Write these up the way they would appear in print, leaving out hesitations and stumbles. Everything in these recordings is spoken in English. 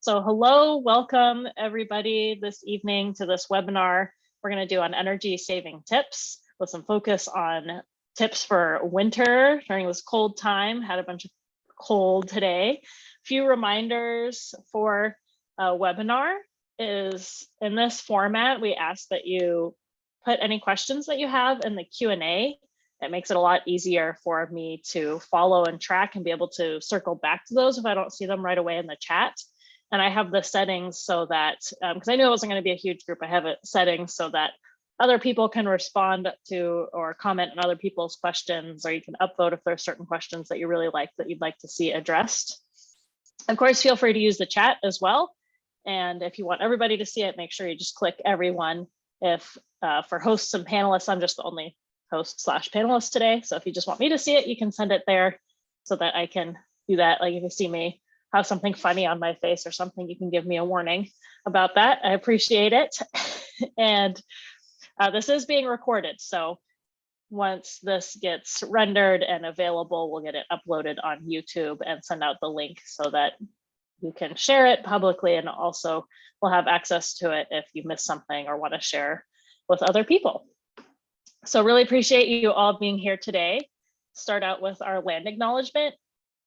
So hello, welcome everybody this evening to this webinar. We're going to do on energy saving tips with some focus on tips for winter during this cold time. Had a bunch of cold today. Few reminders for a webinar is in this format, we ask that you put any questions that you have in the Q&A. It makes it a lot easier for me to follow and track and be able to circle back to those if I don't see them right away in the chat. And I have the settings so that, because I knew it wasn't going to be a huge group, I have it settings so that other people can respond to or comment on other people's questions, or you can upvote if there's certain questions that you really like that you'd like to see addressed. Of course, feel free to use the chat as well. And if you want everybody to see it, make sure you just click everyone. If for hosts and panelists, I'm just the only host / panelist today. So if you just want me to see it, you can send it there so that I can do that. Like if you see me have something funny on my face or something, you can give me a warning about that. I appreciate it. And this is being recorded. So once this gets rendered and available, we'll get it uploaded on YouTube and send out the link so that you can share it publicly, and also we'll have access to it if you miss something or want to share with other people. So really appreciate you all being here today. Start out with our land acknowledgement.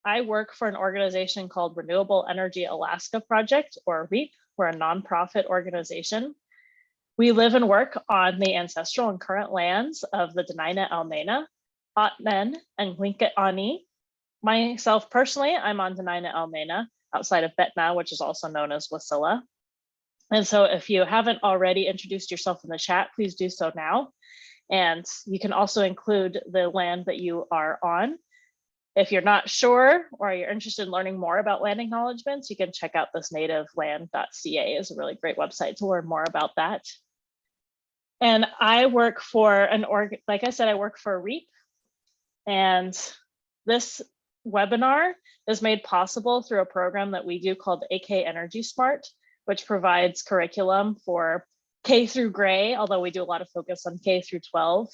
I work for an organization called Renewable Energy Alaska Project, or REAP. We're a nonprofit organization. We live and work on the ancestral and current lands of the Dena'ina Almena, Atmen, and Tlingit Myself personally, I'm on Dena'ina Almena outside of Betna, which is also known as Wasilla. And so if you haven't already introduced yourself in the chat, please do so now. And you can also include the land that you are on. If you're not sure or you're interested in learning more about land acknowledgements, you can check out this nativeland.ca is a really great website to learn more about that. And I work for like I said, I work for REAP. And this webinar is made possible through a program that we do called AK Energy Smart, which provides curriculum for K through Gray, although we do a lot of focus on K through 12,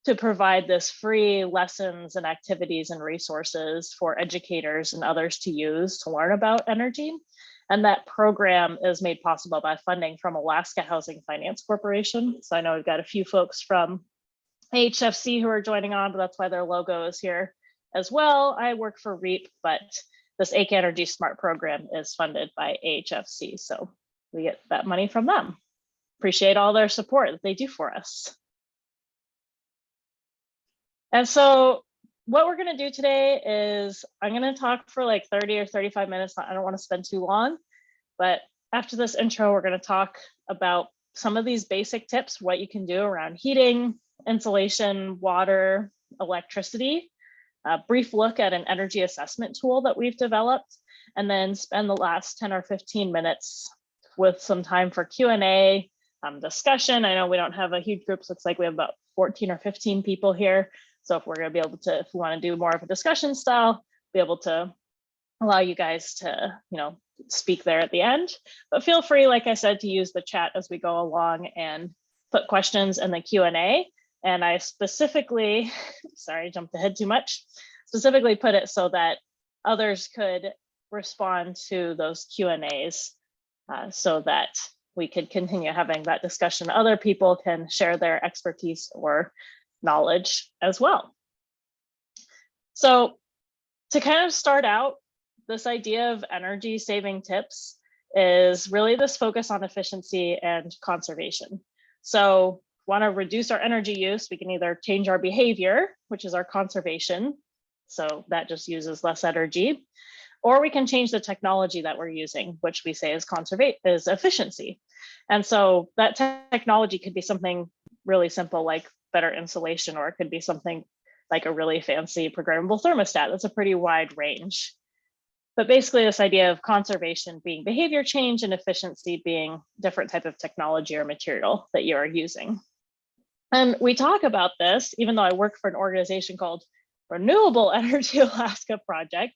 to provide this free lessons and activities and resources for educators and others to use to learn about energy. And that program is made possible by funding from Alaska Housing Finance Corporation. So I know we've got a few folks from AHFC who are joining on, but that's why their logo is here as well. I work for REAP, but this AK Energy Smart program is funded by AHFC. So we get that money from them. Appreciate all their support that they do for us. And so what we're going to do today is I'm going to talk for like 30 or 35 minutes. I don't want to spend too long, but after this intro, we're going to talk about some of these basic tips, what you can do around heating, insulation, water, electricity, a brief look at an energy assessment tool that we've developed, and then spend the last 10 or 15 minutes with some time for Q&A, discussion. I know we don't have a huge group, so it's like we have about 14 or 15 people here. So if we're going to be able to, if we want to do more of a discussion style, be able to allow you guys to, speak there at the end. But feel free, like I said, to use the chat as we go along and put questions in the Q&A. And I specifically, sorry, I jumped ahead too much, specifically put it so that others could respond to those Q&As so that we could continue having that discussion. Other people can share their expertise or knowledge as well. So to kind of start out, this idea of energy saving tips is really this focus on efficiency and conservation. So want to reduce our energy use, we can either change our behavior, which is our conservation. So that just uses less energy, or we can change the technology that we're using, which we say is efficiency. And so that technology could be something really simple like better insulation, or it could be something like a really fancy programmable thermostat. That's a pretty wide range. But basically this idea of conservation being behavior change and efficiency being different type of technology or material that you are using. And we talk about this, even though I work for an organization called Renewable Energy Alaska Project,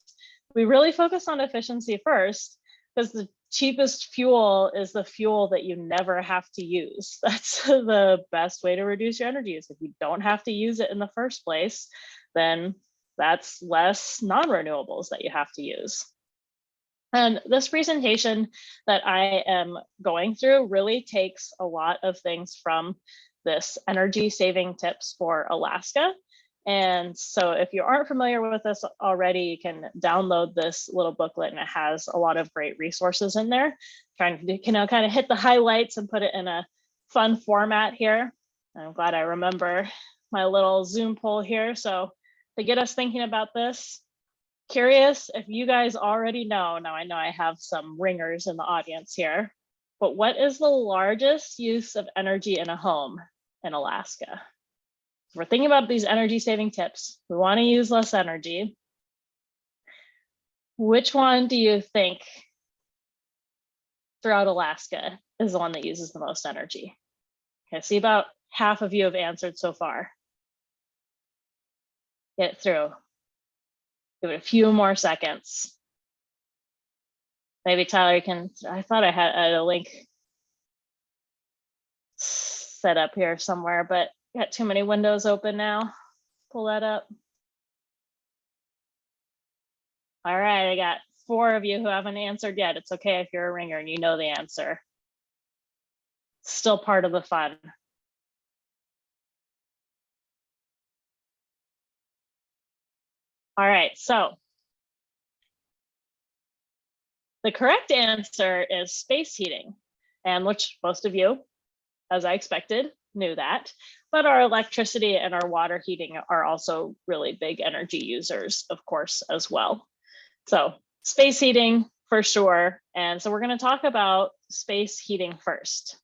we really focus on efficiency first, because the cheapest fuel is the fuel that you never have to use. That's the best way to reduce your energy use. If you don't have to use it in the first place, then that's less non-renewables that you have to use. And this presentation that I am going through really takes a lot of things from this energy saving tips for Alaska. And so if you aren't familiar with this already, you can download this little booklet, and it has a lot of great resources in there. Trying to kind of hit the highlights and put it in a fun format here. I'm glad I remember my little Zoom poll here. So to get us thinking about this, curious if you guys already know, now I know I have some ringers in the audience here, but what is the largest use of energy in a home in Alaska? If we're thinking about these energy saving tips, we want to use less energy. Which one do you think throughout Alaska is the one that uses the most energy? Okay, see, about half of you have answered so far. Get it through. Give it a few more seconds. Maybe Tyler can, I thought I had a link set up here somewhere, but got too many windows open now. Pull that up. All right, I got 4 of you who haven't answered yet. It's okay if you're a ringer and you know the answer. Still part of the fun. All right, so the correct answer is space heating, and which most of you, as I expected, knew that. But our electricity and our water heating are also really big energy users, of course, as well. So space heating for sure. And so we're going to talk about space heating first.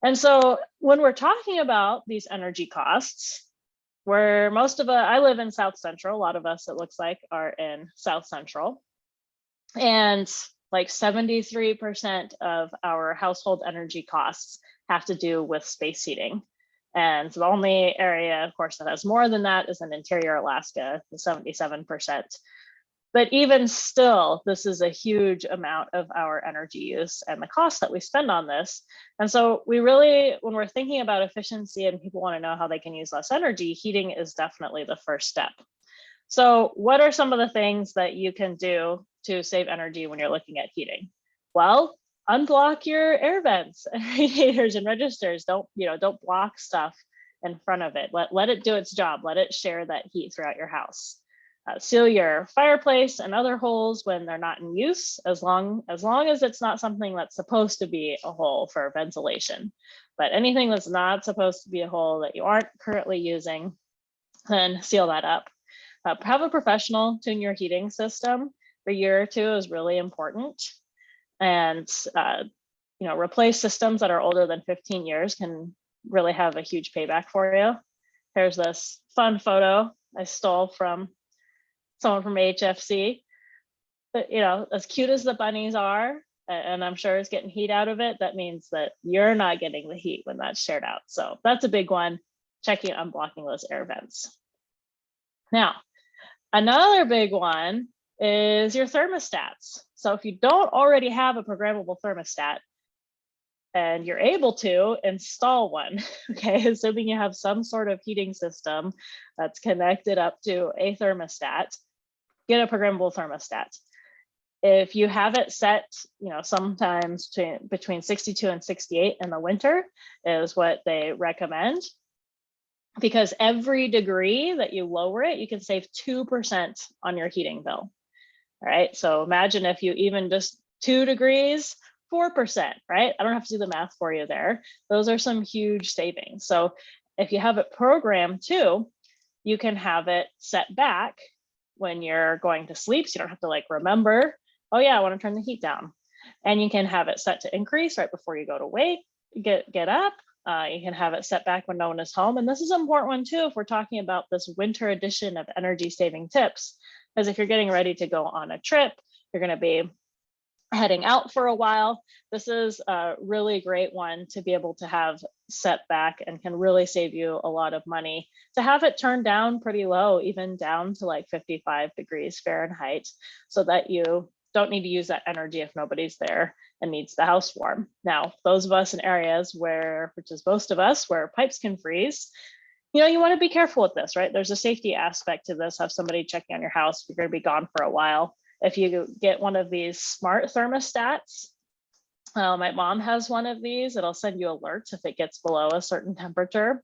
And so when we're talking about these energy costs, where most of us, I live in South Central, a lot of us, it looks like, are in South Central. And like 73% of our household energy costs have to do with space heating. And the only area, of course, that has more than that is in interior Alaska, the 77%. But even still, this is a huge amount of our energy use and the cost that we spend on this. And so we really, when we're thinking about efficiency and people want to know how they can use less energy, heating is definitely the first step. So what are some of the things that you can do to save energy when you're looking at heating? Well, unblock your air vents and radiators and registers. Don't block stuff in front of it. Let it do its job. Let it share that heat throughout your house. Seal your fireplace and other holes when they're not in use, as long as it's not something that's supposed to be a hole for ventilation. But anything that's not supposed to be a hole that you aren't currently using, then seal that up. Have a professional tune your heating system. For a year or 2 is really important. And replace systems that are older than 15 years can really have a huge payback for you. Here's this fun photo I stole from someone from HFC. But as cute as the bunnies are, and I'm sure it's getting heat out of it, that means that you're not getting the heat when that's shared out. So that's a big one, checking unblocking those air vents. Now, another big one is your thermostats. So if you don't already have a programmable thermostat, and you're able to install one, okay, assuming you have some sort of heating system that's connected up to a thermostat, get a programmable thermostat. If you have it set, sometimes between 62 and 68 in the winter is what they recommend, because every degree that you lower it, you can save 2% on your heating bill. All right, so imagine if you even just 2 degrees, 4%, right? I don't have to do the math for you there. Those are some huge savings. So if you have it programmed too, you can have it set back when you're going to sleep. So you don't have to remember, oh yeah, I want to turn the heat down. And you can have it set to increase right before you go to get up. You can have it set back when no one is home. And this is an important one too, if we're talking about this winter edition of energy saving tips, because if you're getting ready to go on a trip, you're going to be heading out for a while, this is a really great one to be able to have set back and can really save you a lot of money to have it turned down pretty low, even down to 55 degrees Fahrenheit, so that you don't need to use that energy if nobody's there and needs the house warm. Now, those of us in areas which is most of us, where pipes can freeze, you want to be careful with this, right? There's a safety aspect to this. Have somebody checking on your house. You're going to be gone for a while. if you get one of these smart thermostats, my mom has one of these, it'll send you alerts if it gets below a certain temperature.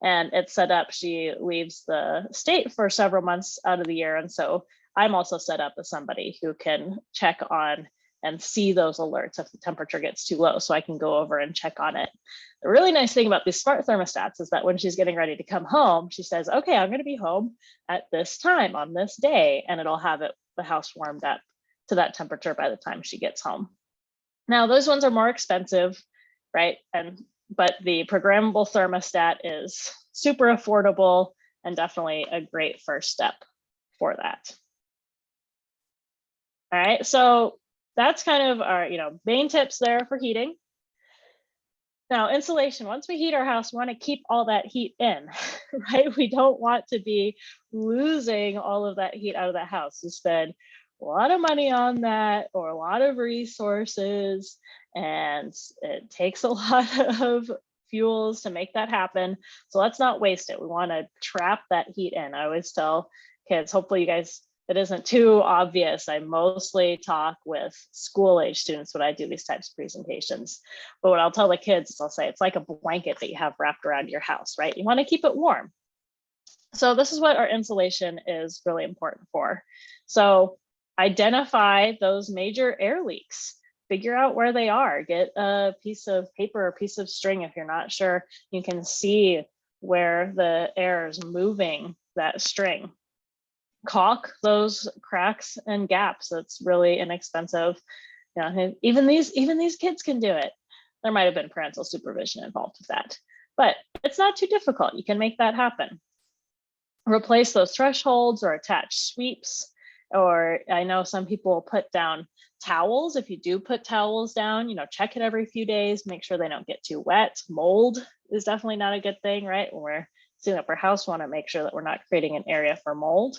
And it's set up, she leaves the state for several months out of the year. And so I'm also set up as somebody who can check on and see those alerts if the temperature gets too low, so I can go over and check on it. The really nice thing about these smart thermostats is that when she's getting ready to come home, she says, okay, I'm gonna be home at this time on this day, and it'll have the house warmed up to that temperature by the time she gets home. Now, those ones are more expensive, right? But the programmable thermostat is super affordable and definitely a great first step for that. All right, so that's kind of our main tips there for heating. Now, insulation, once we heat our house, we want to keep all that heat in, right? We don't want to be losing all of that heat out of the house. We spend a lot of money on that, or a lot of resources, and it takes a lot of fuels to make that happen. So let's not waste it. We want to trap that heat in. I always tell kids, hopefully you guys, it isn't too obvious. I mostly talk with school age students when I do these types of presentations. But what I'll tell the kids is I'll say, it's like a blanket that you have wrapped around your house, right? You want to keep it warm. So this is what our insulation is really important for. So identify those major air leaks, figure out where they are, get a piece of paper or piece of string. If you're not sure, you can see where the air is moving that string. Caulk those cracks and gaps. That's really inexpensive. Even these kids can do it. There might have been parental supervision involved with that, but it's not too difficult. You can make that happen. Replace those thresholds or attach sweeps. Or I know some people put down towels. If you do put towels down, check it every few days, make sure they don't get too wet. Mold is definitely not a good thing, right? When we're setting up our house, we want to make sure that we're not creating an area for mold.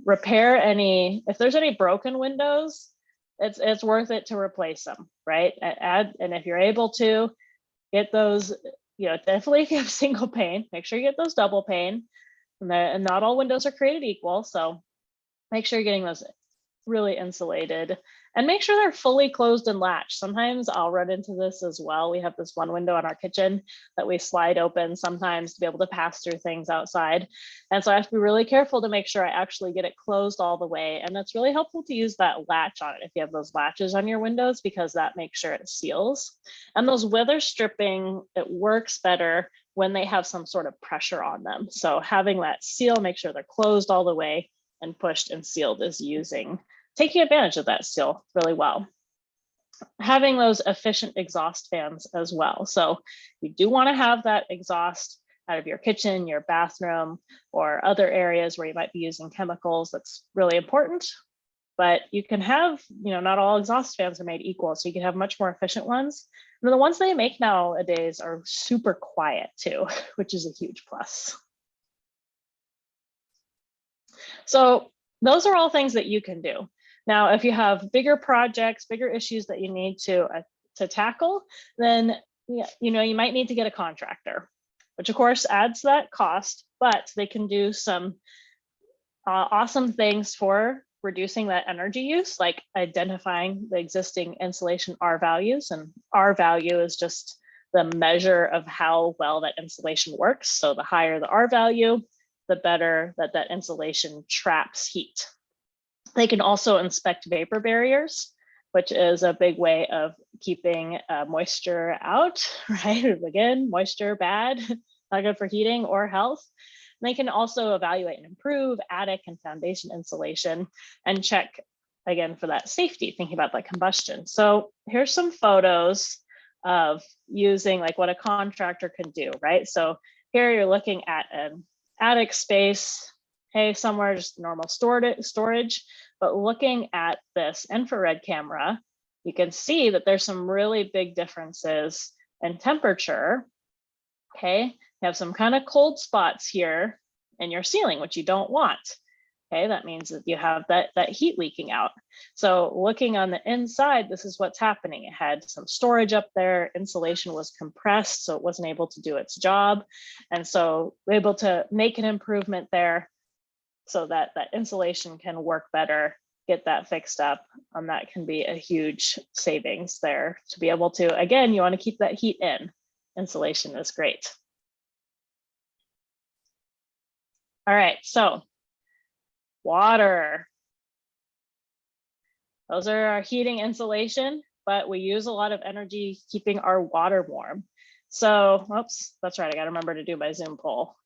Repair if there's any broken windows, it's worth it to replace them, right? And if you're able to get those, definitely if you have single pane, make sure you get those double pane. And not all windows are created equal, so make sure you're getting those really insulated, and make sure they're fully closed and latched. Sometimes I'll run into this as well. We have this one window in our kitchen that we slide open sometimes to be able to pass through things outside. And so I have to be really careful to make sure I actually get it closed all the way. And that's really helpful to use that latch on it if you have those latches on your windows, because that makes sure it seals. And those weather stripping, it works better when they have some sort of pressure on them. So having that seal, make sure they're closed all the way and pushed and sealed, is taking advantage of that seal really well. Having those efficient exhaust fans as well. So you do want to have that exhaust out of your kitchen, your bathroom, or other areas where you might be using chemicals. That's really important. But you can have, not all exhaust fans are made equal, so you can have much more efficient ones. And the ones they make nowadays are super quiet too, which is a huge plus. So those are all things that you can do. Now, if you have bigger projects, bigger issues that you need to tackle, then you might need to get a contractor, which of course adds that cost, but they can do some awesome things for reducing that energy use, like identifying the existing insulation R values. And R value is just the measure of how well that insulation works. So the higher the R value, the better that insulation traps heat. They can also inspect vapor barriers, which is a big way of keeping moisture out, right? Again, moisture bad, not good for heating or health. And they can also evaluate and improve attic and foundation insulation and check, again, for that safety, thinking about that combustion. So here's some photos of using like what a contractor can do, right? So here you're looking at an attic space, hey, somewhere just normal storage, but looking at this infrared camera, you can see that there's some really big differences in temperature. Okay, you have some kind of cold spots here in your ceiling, which you don't want. Okay, that means that you have that heat leaking out. So looking on the inside, this is what's happening. It had some storage up there, insulation was compressed, so it wasn't able to do its job. And so we're able to make an improvement there so that that insulation can work better get that fixed up, that can be a huge savings there to be able to, again, you want to keep that heat in. Insulation is great. All right, so water. Those are our heating insulation, but we use a lot of energy keeping our water warm. So, oops, that's right, I gotta remember to do my Zoom poll.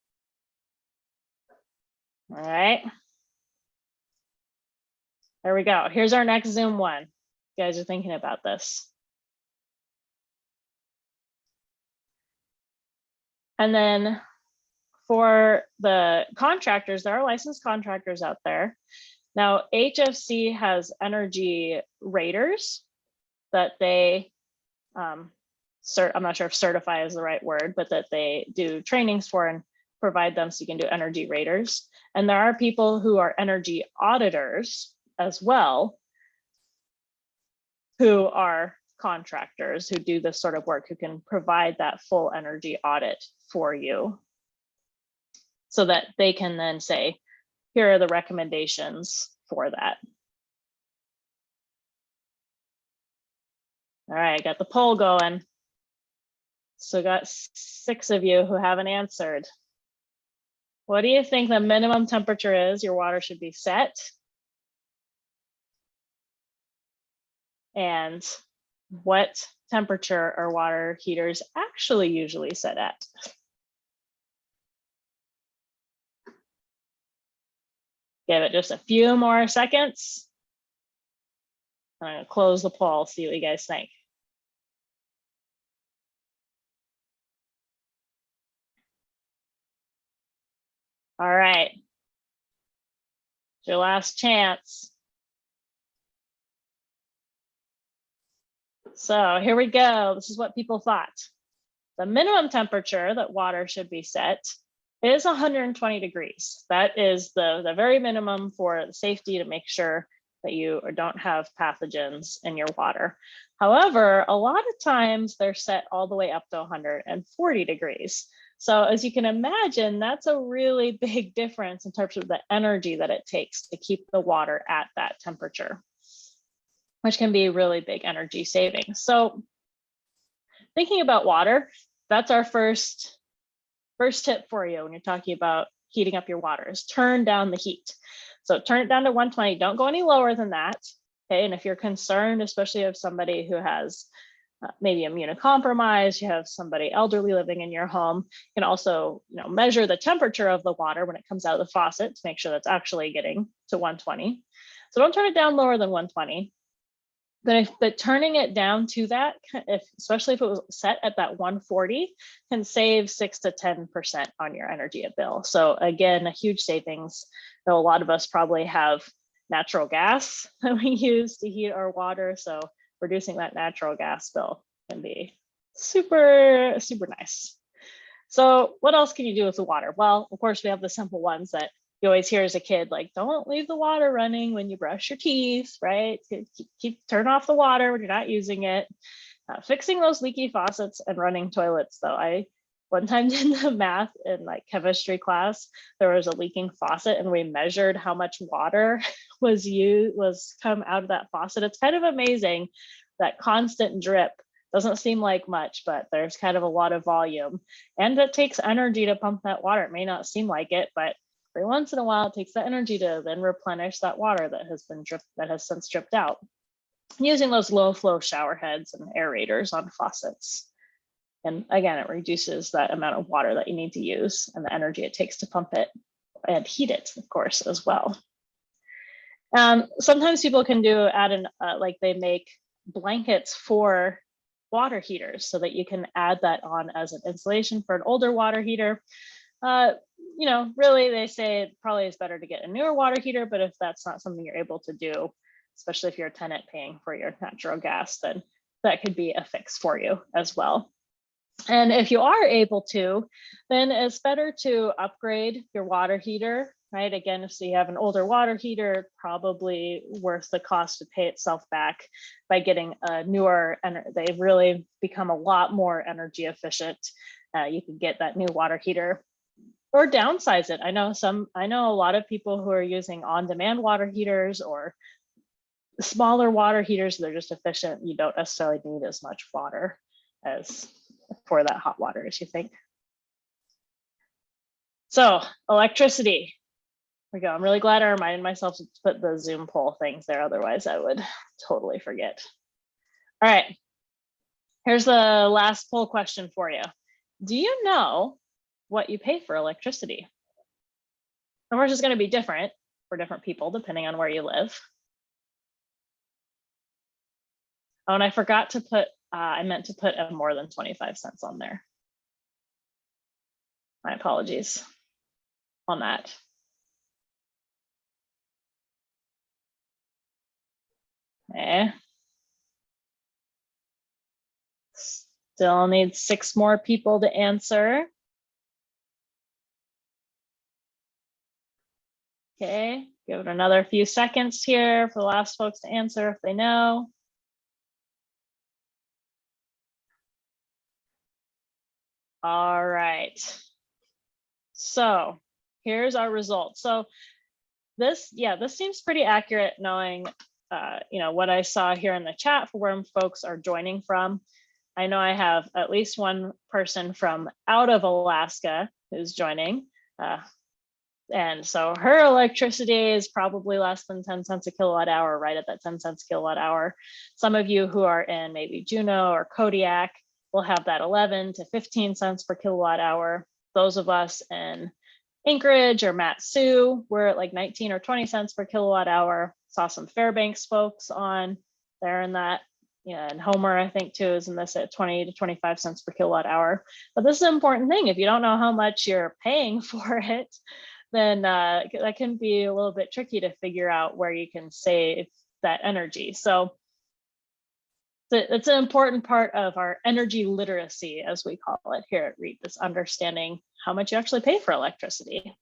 All right. There we go. Here's our next Zoom one. You guys are thinking about this. And then for the contractors, there are licensed contractors out there. Now, HFC has energy raters that they, I'm not sure if certify is the right word, but that they do trainings for and provide them so you can do energy raters. And there are people who are energy auditors as well, who are contractors who do this sort of work, who can provide that full energy audit for you so that they can then say, here are the recommendations for that. All right, got the poll going. So got 6 of you who haven't answered. What do you think the minimum temperature is your water should be set? And what temperature are water heaters actually usually set at? Give it just a few more seconds. I'm going to close the poll, see what you guys think. All right. It's your last chance. So here we go. This is what people thought. The minimum temperature that water should be set is 120 degrees. That is the very minimum for safety, to make sure that you don't have pathogens in your water. However, a lot of times they're set all the way up to 140 degrees. So as you can imagine, that's a really big difference in terms of the energy that it takes to keep the water at that temperature, which can be really big energy savings. So thinking about water, that's our first tip for you when you're talking about heating up your water, is turn down the heat. So turn it down to 120, don't go any lower than that. Okay, and if you're concerned, especially if somebody who has maybe immunocompromised, you have somebody elderly living in your home, you can also measure the temperature of the water when it comes out of the faucet to make sure that's actually getting to 120. So don't turn it down lower than 120. But turning it down to that, especially if it was set at that 140, can save 6 to 10% on your energy bill. So again, a huge savings. Though a lot of us probably have natural gas that we use to heat our water, so reducing that natural gas bill can be super, super nice. So what else can you do with the water? Well, of course, we have the simple ones that you always hear as a kid, like, don't leave the water running when you brush your teeth, right? Turn off the water when you're not using it. Fixing those leaky faucets and running toilets, though. I one time did the math in like chemistry class. There was a leaking faucet and we measured how much water was come out of that faucet. It's kind of amazing that constant drip doesn't seem like much, but there's kind of a lot of volume, and it takes energy to pump that water. It may not seem like it, but every once in a while, it takes the energy to then replenish that water that has since dripped out, using those low flow shower heads and aerators on faucets. And again, it reduces that amount of water that you need to use and the energy it takes to pump it and heat it, of course, as well. Sometimes people can like they make blankets for water heaters so that you can add that on as an insulation for an older water heater. Really, they say it probably is better to get a newer water heater, but if that's not something you're able to do, especially if you're a tenant paying for your natural gas, then that could be a fix for you as well. And if you are able to, then it's better to upgrade your water heater, right? Again, if you have an older water heater, probably worth the cost to pay itself back by getting a newer, and they've really become a lot more energy efficient. You can get that new water heater or downsize it. I know a lot of people who are using on-demand water heaters or smaller water heaters, they're just efficient. You don't necessarily need as much water as for that hot water as you think. So electricity. Here we go. I'm really glad I reminded myself to put the Zoom poll things there. Otherwise, I would totally forget. All right. Here's the last poll question for you. Do you know what you pay for electricity? Of course, it's going to be different for different people depending on where you live. Oh, and I forgot to put, I meant to put a more than 25 cents on there. My apologies on that. Okay. Still need 6 more people to answer. Okay, give it another few seconds here for the last folks to answer if they know. All right. So here's our results. So this seems pretty accurate knowing what I saw here in the chat for where folks are joining from. I know I have at least one person from out of Alaska who's joining. And so her electricity is probably less than 10 cents a kilowatt hour, right at that 10 cents kilowatt hour. Some of you who are in maybe Juneau or Kodiak will have that 11 to 15 cents per kilowatt hour. Those of us in Anchorage or Matsu, we're at like 19 or 20 cents per kilowatt hour. Saw some Fairbanks folks on there in that. Yeah, and Homer, I think too, is in this at 20 to 25 cents per kilowatt hour. But this is an important thing. If you don't know how much you're paying for it, then that can be a little bit tricky to figure out where you can save that energy. So it's an important part of our energy literacy, as we call it here at REAP, is understanding how much you actually pay for electricity.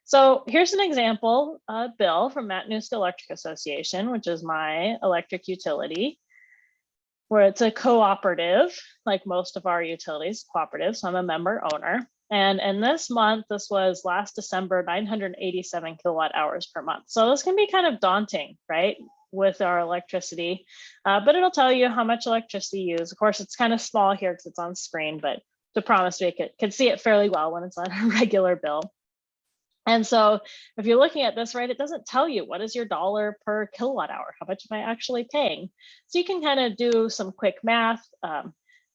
So here's an example bill from Matanuska Electric Association, which is my electric utility, where it's a cooperative, like most of our utilities, cooperative. So I'm a member owner. And in this month, this was last December, 987 kilowatt hours per month. So this can be kind of daunting, right, with our electricity, but it'll tell you how much electricity you use. Of course, it's kind of small here because it's on screen, but to promise we can see it fairly well when it's on a regular bill. And so if you're looking at this, right, it doesn't tell you what is your dollar per kilowatt hour, how much am I actually paying? So you can kind of do some quick math.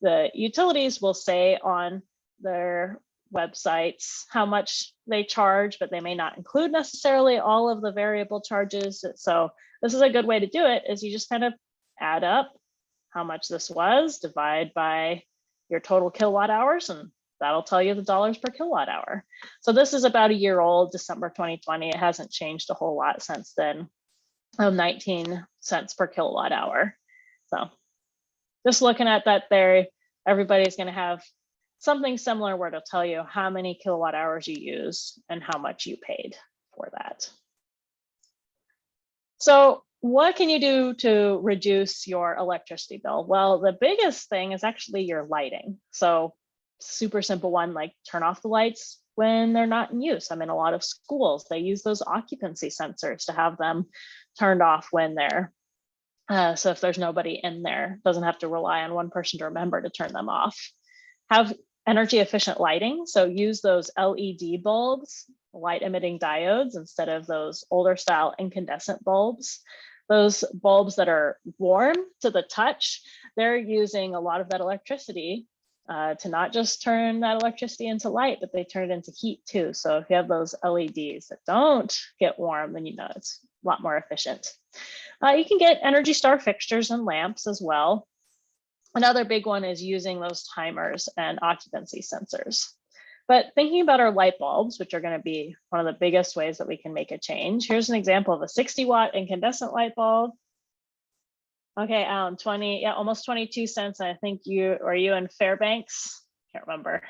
The utilities will say on their websites how much they charge, but they may not include necessarily all of the variable charges. So this is a good way to do it, is you just kind of add up how much this was, divide by your total kilowatt hours, and that'll tell you the dollars per kilowatt hour. So this is about a year old, December 2020. It hasn't changed a whole lot since then. 19 cents per kilowatt hour. So just looking at that there, everybody's going to have something similar where it'll tell you how many kilowatt hours you use and how much you paid for that. So what can you do to reduce your electricity bill? Well, the biggest thing is actually your lighting. So super simple one, like turn off the lights when they're not in use. I'm in a lot of schools, they use those occupancy sensors to have them turned off when they're, so if there's nobody in there, doesn't have to rely on one person to remember to turn them off. Have energy efficient lighting. So use those LED bulbs, light emitting diodes, instead of those older style incandescent bulbs. Those bulbs that are warm to the touch, they're using a lot of that electricity to not just turn that electricity into light, but they turn it into heat too. So if you have those LEDs that don't get warm, then you know it's a lot more efficient. You can get Energy Star fixtures and lamps as well. Another big one is using those timers and occupancy sensors. But thinking about our light bulbs, which are going to be one of the biggest ways that we can make a change. Here's an example of a 60-watt incandescent light bulb. Okay, almost 22 cents. I think you in Fairbanks? Can't remember.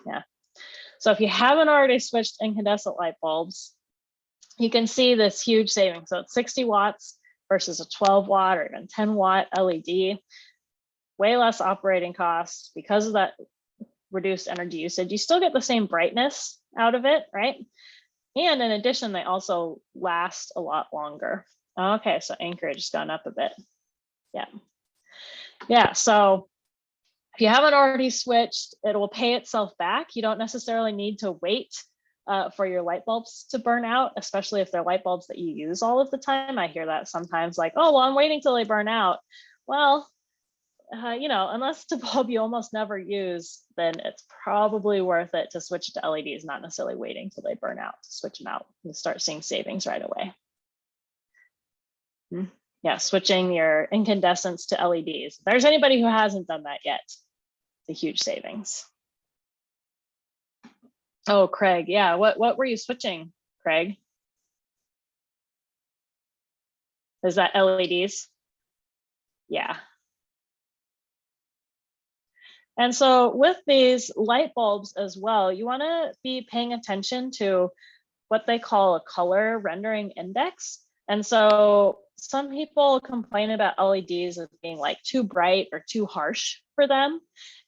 Yeah. So if you haven't already switched incandescent light bulbs, you can see this huge savings. So it's 60 watts versus a 12 watt or even 10 watt LED, way less operating costs because of that reduced energy usage. You still get the same brightness out of it, right? And in addition, they also last a lot longer. Okay, so Anchorage has gone up a bit. Yeah. Yeah, so if you haven't already switched, it will pay itself back. You don't necessarily need to wait for your light bulbs to burn out, especially if they're light bulbs that you use all of the time. I hear that sometimes, like, oh, well, I'm waiting till they burn out. Well, you know, unless it's a bulb you almost never use, then it's probably worth it to switch to LEDs, not necessarily waiting till they burn out to switch them out and start seeing savings right away. Yeah, switching your incandescents to LEDs. If there's anybody who hasn't done that yet, it's a huge savings. Oh, Craig, yeah, what were you switching, Craig? Is that LEDs? Yeah. And so with these light bulbs as well, you want to be paying attention to what they call a color rendering index. And so some people complain about LEDs as being like too bright or too harsh for them.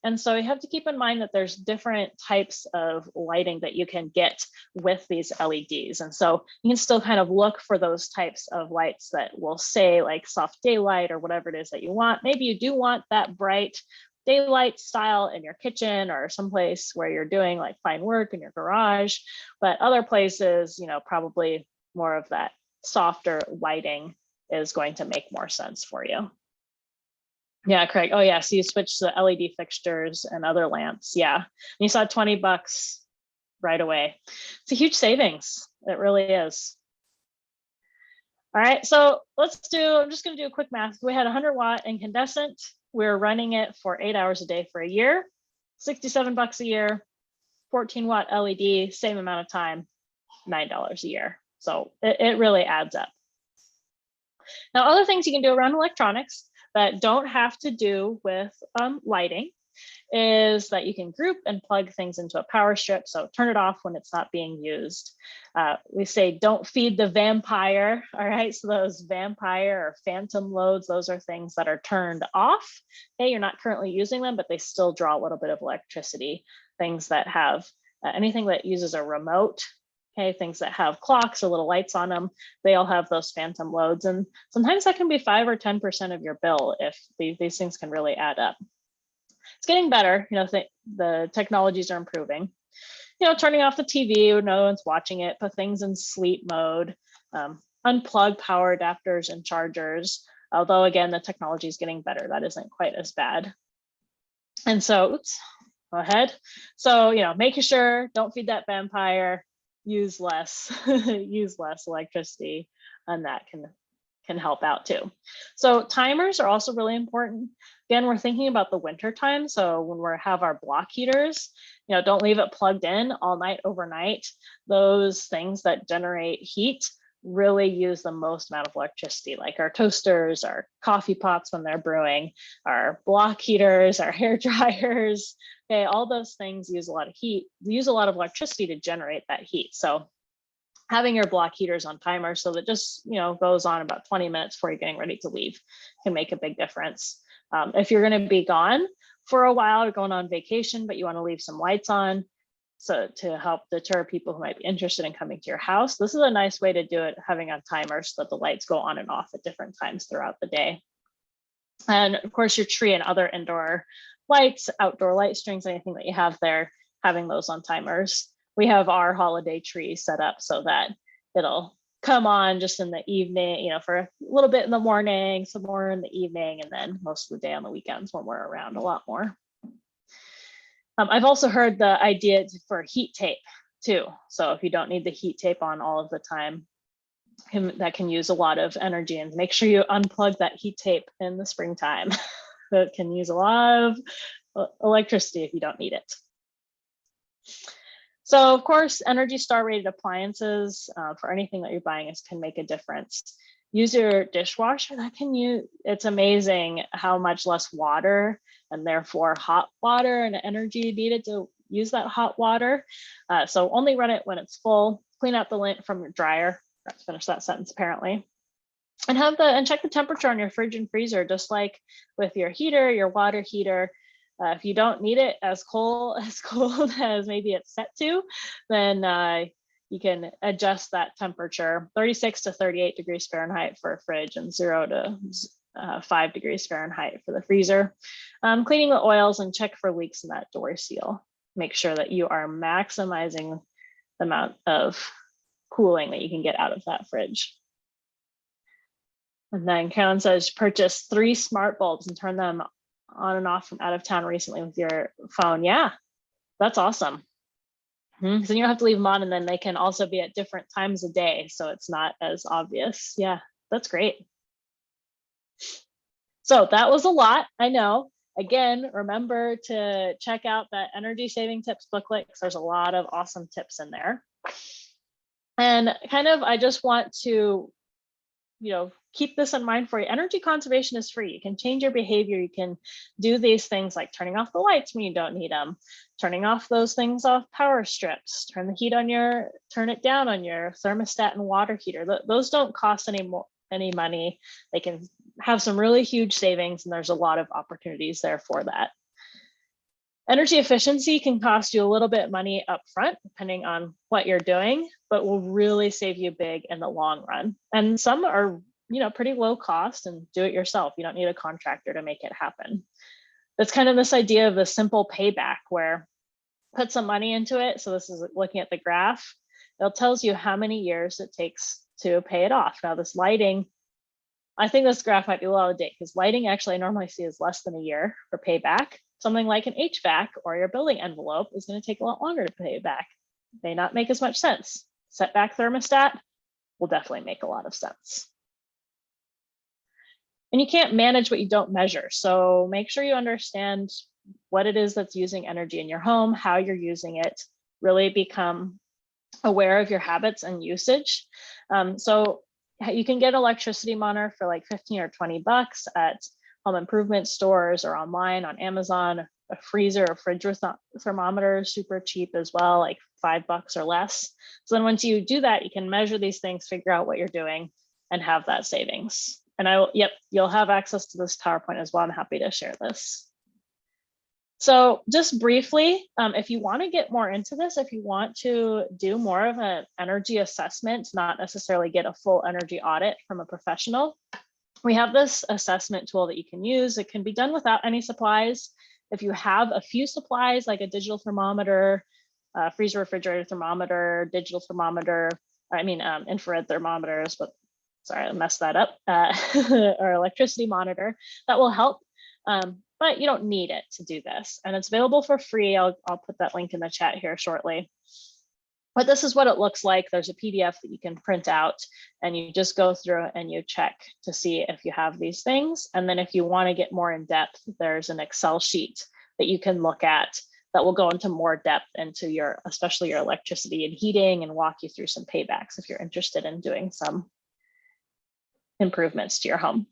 And so you have to keep in mind that there's different types of lighting that you can get with these LEDs. And so you can still kind of look for those types of lights that will say like soft daylight or whatever it is that you want. Maybe you do want that bright daylight style in your kitchen or someplace where you're doing like fine work in your garage, but other places, you know, probably more of that softer lighting is going to make more sense for you. Yeah, Craig. Oh yeah, so you switched to LED fixtures and other lamps. Yeah, and you saw $20 right away. It's a huge savings. It really is. All right, so I'm just gonna do a quick math. We had a 100-watt incandescent. We're running it for 8 hours a day for a year, $67 a year, 14-watt LED, same amount of time, $9 a year. So it really adds up. Now, other things you can do around electronics that don't have to do with lighting is that you can group and plug things into a power strip. So turn it off when it's not being used. We say don't feed the vampire. All right, so those vampire or phantom loads, those are things that are turned off. Okay, you're not currently using them, but they still draw a little bit of electricity. Things that have anything that uses a remote, okay, things that have clocks or little lights on them, they all have those phantom loads. And sometimes that can be 5 or 10% of your bill if these things can really add up. It's getting better, you know, the technologies are improving. You know, turning off the TV when no one's watching it, put things in sleep mode, unplug power adapters and chargers. Although again, the technology is getting better, that isn't quite as bad. And so, oops, go ahead. So, you know, making sure don't feed that vampire, use less, use less electricity, and that can help out too. So timers are also really important. Again, we're thinking about the winter time. So when we have our block heaters, you know, don't leave it plugged in all night overnight. Those things that generate heat really use the most amount of electricity, like our toasters, our coffee pots when they're brewing, our block heaters, our hair dryers. Okay, all those things use a lot of heat, use a lot of electricity to generate that heat. So having your block heaters on timer so that just, you know, goes on about 20 minutes before you're getting ready to leave can make a big difference. If you're going to be gone for a while or going on vacation, but you want to leave some lights on, so to help deter people who might be interested in coming to your house, this is a nice way to do it, having a timer so that the lights go on and off at different times throughout the day. And of course, your tree and other indoor lights, outdoor light strings, anything that you have there, having those on timers. We have our holiday tree set up so that it'll come on just in the evening, you know, for a little bit in the morning, some more in the evening, and then most of the day on the weekends when we're around a lot more. I've also heard the idea for heat tape too. So if you don't need the heat tape on all of the time, that can use a lot of energy, and make sure you unplug that heat tape in the springtime. That can use a lot of electricity if you don't need it. So of course, Energy Star rated appliances for anything that you're buying can make a difference. Use your dishwasher. That can use, it's amazing how much less water and therefore hot water and energy needed to use that hot water. So only run it when it's full. Clean out the lint from your dryer. Let's finish that sentence apparently. And check the temperature on your fridge and freezer, just like with your heater, your water heater. If you don't need it as cold as maybe it's set to, then you can adjust that temperature, 36 to 38 degrees Fahrenheit for a fridge and 0 to 5 degrees Fahrenheit for the freezer. Cleaning the oils and check for leaks in that door seal. Make sure that you are maximizing the amount of cooling that you can get out of that fridge. And then Carolyn says, purchase 3 smart bulbs and turn them on and off from out of town recently with your phone. Yeah, that's awesome. So you don't have to leave them on, and then they can also be at different times of day, so it's not as obvious. Yeah, that's great. So that was a lot, I know. Again, remember to check out that energy saving tips booklet, because there's a lot of awesome tips in there. And kind of, I just want to, keep this in mind for you. Energy conservation is free. You can change your behavior. You can do these things like turning off the lights when you don't need them, turning off those things off power strips, turn it down on your thermostat and water heater. Those don't cost any money. They can have some really huge savings, and there's a lot of opportunities there for that. Energy efficiency can cost you a little bit of money up front, depending on what you're doing, but will really save you big in the long run. And some are, pretty low cost and do it yourself. You don't need a contractor to make it happen. That's kind of this idea of the simple payback, where put some money into it. So this is looking at the graph. It tells you how many years it takes to pay it off. Now this lighting, I think this graph might be a little out of date, because lighting actually I normally see is less than a year for payback. Something like an HVAC or your building envelope is going to take a lot longer to pay back. May not make as much sense. Setback thermostat will definitely make a lot of sense. And you can't manage what you don't measure. So make sure you understand what it is that's using energy in your home, how you're using it, really become aware of your habits and usage. So you can get an electricity monitor for like 15 or 20 bucks at home improvement stores or online on Amazon. A freezer or fridge thermometer is super cheap as well, like $5 or less. So then once you do that, you can measure these things, figure out what you're doing, and have that savings. And you'll have access to this PowerPoint as well. I'm happy to share this. So just briefly, if you want to get more into this, if you want to do more of an energy assessment, not necessarily get a full energy audit from a professional, we have this assessment tool that you can use. It can be done without any supplies. If you have a few supplies, like a digital thermometer, freezer refrigerator thermometer, digital thermometer, infrared thermometers, but sorry, I messed that up, or electricity monitor, that will help. But you don't need it to do this. And it's available for free. I'll put that link in the chat here shortly. But this is what it looks like. There's a PDF that you can print out, and you just go through and you check to see if you have these things. And then if you want to get more in depth, there's an Excel sheet that you can look at that will go into more depth into especially your electricity and heating, and walk you through some paybacks if you're interested in doing some improvements to your home.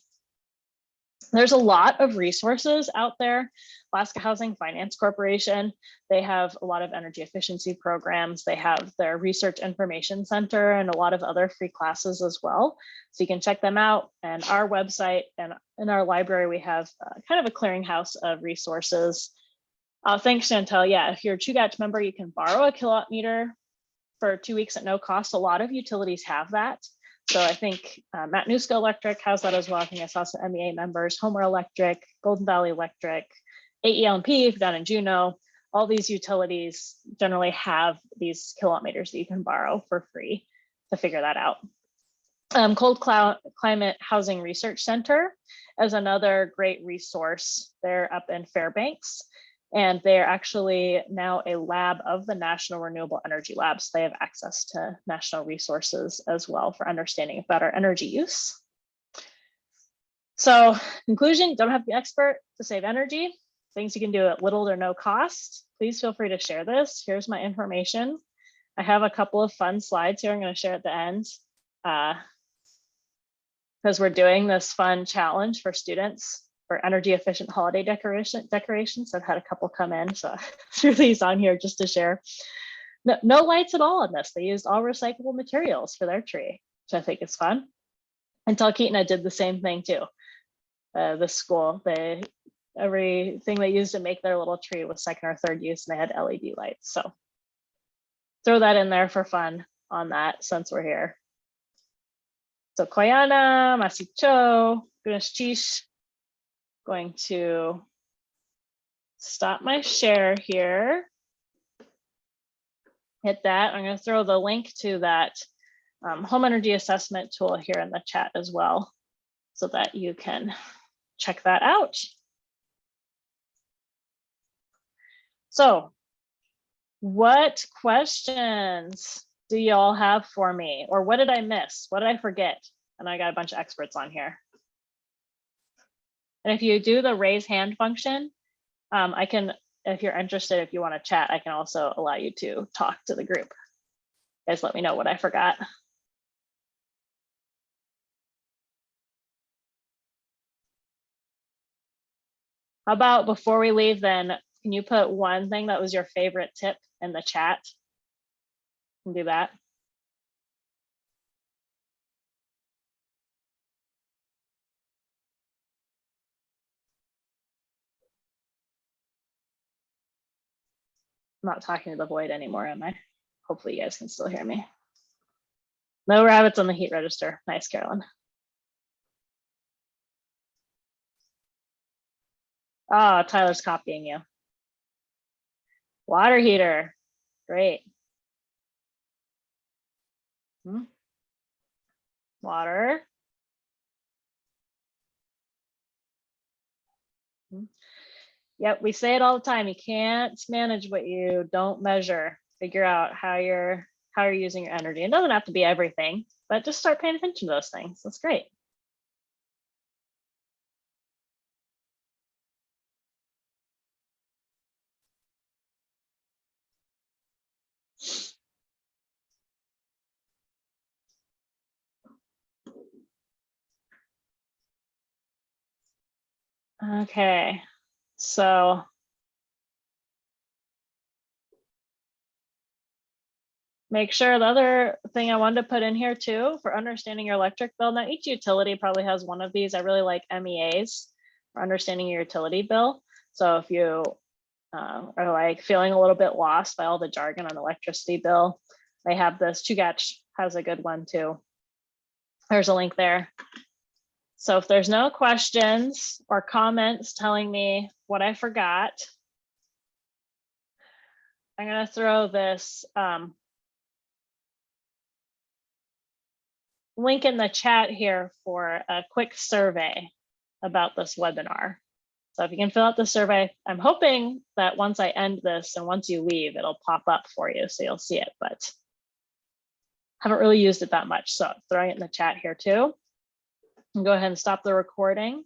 There's a lot of resources out there. Alaska Housing Finance Corporation, they have a lot of energy efficiency programs. They have their Research Information Center and a lot of other free classes as well. So you can check them out. And our website and in our library, we have kind of a clearinghouse of resources. Thanks, Chantel. Yeah, if you're a Chugach member, you can borrow a kilowatt meter for 2 weeks at no cost. A lot of utilities have that. So I think Matanuska Electric has that as well. I think I saw some MEA members, Homer Electric, Golden Valley Electric, AEL&P down in Juneau. All these utilities generally have these kilowatt meters that you can borrow for free to figure that out. Cold Climate Housing Research Center is another great resource. They're up in Fairbanks, and they're actually now a lab of the National Renewable Energy Lab. So they have access to national resources as well for understanding about our energy use. So conclusion, don't have to be an expert to save energy. Things you can do at little or no cost. Please feel free to share this. Here's my information. I have a couple of fun slides here I'm going to share at the end, because we're doing this fun challenge for students for energy efficient holiday decorations. I've had a couple come in, so I threw these on here just to share. No lights at all in this. They used all recyclable materials for their tree, which I think is fun. And Talkeetna did the same thing too. The school, everything they used to make their little tree was second or third use, and they had LED lights. So throw that in there for fun. on that since we're here. So Koyana, Masicho, Gunashish, going to stop my share here. Hit that. I'm going to throw the link to that home energy assessment tool here in the chat as well, so that you can check that out. So what questions do y'all have for me? Or what did I miss? What did I forget? And I got a bunch of experts on here. And if you do the raise hand function, I can, if you're interested, if you want to chat, I can also allow you to talk to the group. Guys, let me know what I forgot. How about before we leave then, can you put one thing that was your favorite tip in the chat? Can do that. I'm not talking to the void anymore, am I? Hopefully you guys can still hear me. No rabbits on the heat register. Nice, Carolyn. Oh, Tyler's copying you. Water heater. Great. Water. Yep, we say it all the time. You can't manage what you don't measure. Figure out how you're using your energy. It doesn't have to be everything, but just start paying attention to those things. That's great. Okay, so make sure the other thing I wanted to put in here too, for understanding your electric bill. Now each utility probably has one of these. I really like MEAs for understanding your utility bill. So if you are like feeling a little bit lost by all the jargon on the electricity bill, they have this. Chugach has a good one too. There's a link there. So if there's no questions or comments telling me what I forgot, I'm going to throw this link in the chat here for a quick survey about this webinar. So if you can fill out the survey, I'm hoping that once I end this and once you leave, it'll pop up for you so you'll see it, but haven't really used it that much. So throwing it in the chat here too. And go ahead and stop the recording.